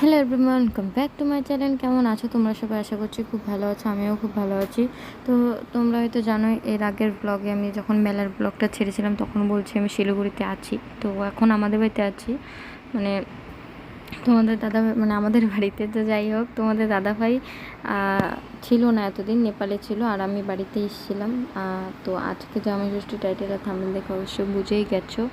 Hello everyone, welcome back to my channel. কেমন আছো তোমরা সবাই? আশা করছি খুব ভালো আছো। আমিও খুব ভালো আছি। তো তোমরা হয়তো জানোই, এর আগের ব্লগে আমি যখন মেলার ব্লগটা ছেড়েছিলাম তখন বলছি আমি শিলিগুড়িতে আছি। তো এখন আমাদের বাড়িতে আছি, মানে তোমাদের দাদা মানে আমাদের বাড়িতে। তো যাই হোক, তোমাদের দাদাভাই ছিল না এতদিন, নেপালে ছিল, আর আমি বাড়িতে এসেছিলাম। তো আজকে জামাই ষষ্ঠী টাইটেল আর থাম্বনেল দেখে অবশ্যই বুঝেই গেছো।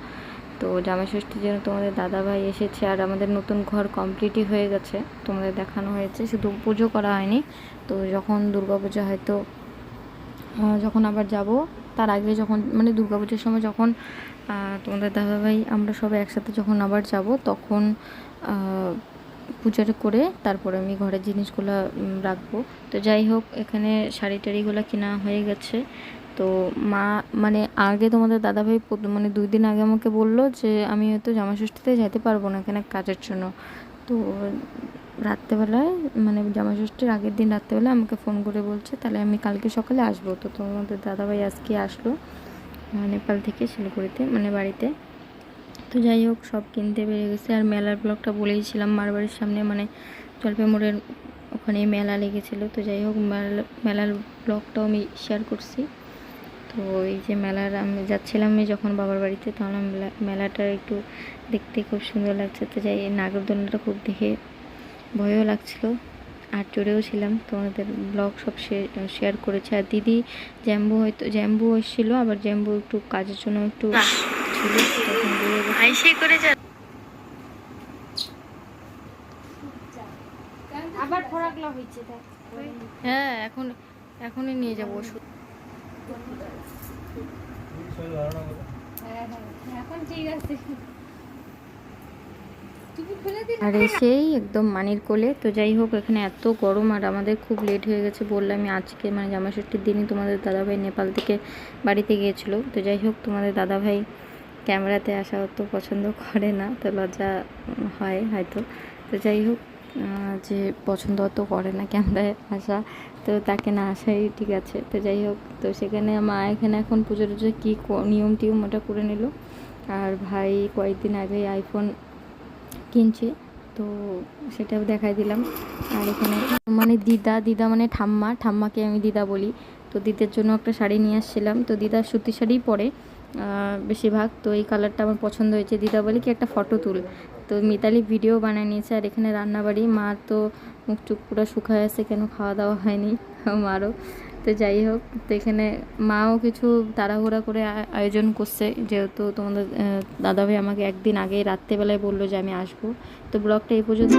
তো জামাই ষষ্ঠীর জন্য তোমাদের দাদাভাই এসেছে, আর আমাদের নতুন ঘর কমপ্লিটই হয়ে গেছে, তোমাদের দেখানো হয়েছে, শুধু পুজো করা হয়নি। তো যখন দুর্গাপূজা হয়তো যখন আবার যাব, তার আগে যখন মানে দুর্গাপূজার সময় যখন তোমাদের দাদাভাই আমরা সবাই একসাথে যখন আবার যাব, তখন পুজোটা করে তারপরে আমি ঘরের জিনিসগুলো রাখবো। তো যাই হোক, এখানে শাড়ি টাড়িগুলো কেনা হয়ে গেছে। তো মা মানে আগে তোমাদের দাদাভাই মানে 2 দিন আগে আমাকে বললো যে আমি হয়তো জামাষষ্ঠীতে যেতে পারবো না এখানে কাজের জন্য। তো রাত্রেবেলায় মানে জামাষষ্ঠীর আগের দিন রাত্রেবেলায় আমাকে ফোন করে বলছে তাহলে আমি কালকে সকালে আসবো। তো তোমাদের দাদাভাই আজকে আসলো নেপাল থেকে শিলিগুড়িতে, মানে বাড়িতে। তো যাই হোক, সব কিনতে বেরিয়ে গেছে। আর মেলার ব্লগটা বলেইছিলাম, মারবাড়ির সামনে মানে জলপাই মোড়ের ওখানে মেলা লেগেছিলো। তো যাই হোক, মেলার ব্লগটাও আমি শেয়ার করছি। তো এই যে মেলার আমি যাচ্ছিলাম আমি যখন বাবার বাড়িতে, তখন মেলাটা একটু দেখতে খুব সুন্দর লাগছে। তো যাই, নাগরদোলনাটা খুব দেখে ভয়ও লাগছিলো, আর চড়েও ছিলাম। তোমাদের ব্লগ সব শেয়ার করেছে। আর দিদি জ্যাম্বু এসেছিলো, আবার জ্যাম্বু একটু কাজের জন্য একটু ছিল, তখন আবার ফরাকলা হয়েছে। হ্যাঁ, এখনই নিয়ে যাবো ওষুধ। এখন ঠিক আছে। আর এসেই একদম মানির কোলে। তো যাই হোক, এখানে এত গরম, আর আমাদের খুব লেট হয়ে গেছে। বললাম আমি আজকে মানে জামাষষ্ঠীর দিনই তোমাদের দাদাভাই নেপাল থেকে বাড়িতে গিয়েছিলো। তো যাই হোক, তোমাদের দাদাভাই ক্যামেরাতে আসা অত পছন্দ করে না, তো লজ্জা হয় হয়তো। তো যাই হোক, যে পছন্দ অত করে না ক্যামেরায় আসা, তো তাকে না আসাই ঠিক আছে। তো যাই হোক, তো সেখানে মা এখানে এখন পুজো টুজো কী নিয়ম টিয়ম ওটা করে নিল। আর ভাই কয়েকদিন আগে আইফোন কিনছে, তো সেটাও দেখাই দিলাম। আর এখানে মানে দিদা মানে ঠাম্মাকে আমি দিদা বলি। তো দিদার জন্য একটা শাড়ি নিয়ে আসছিলাম। তো দিদা সুতি শাড়িই পরে বেশিরভাগ। তো এই কালারটা আমার পছন্দ হয়েছে। দিদা বলে কি একটা ফটো তুল। তো মিতালি ভিডিও বানিয়ে নিয়েছে। আর এখানে রান্নাবাড়ি, মা তো মুখ চুপ পুরো শুকায় আছে, কেন খাওয়া দাওয়া হয়নি মারও। তো যাই হোক, তো এখানে মাও কিছু তাড়াহুড়া করে আয়োজন করছে, যেহেতু তোমাদের দাদাভাই আমাকে একদিন আগেই রাত্রেবেলায় বললো যে আমি আসবো। তো ব্লগটা এই পর্যন্ত।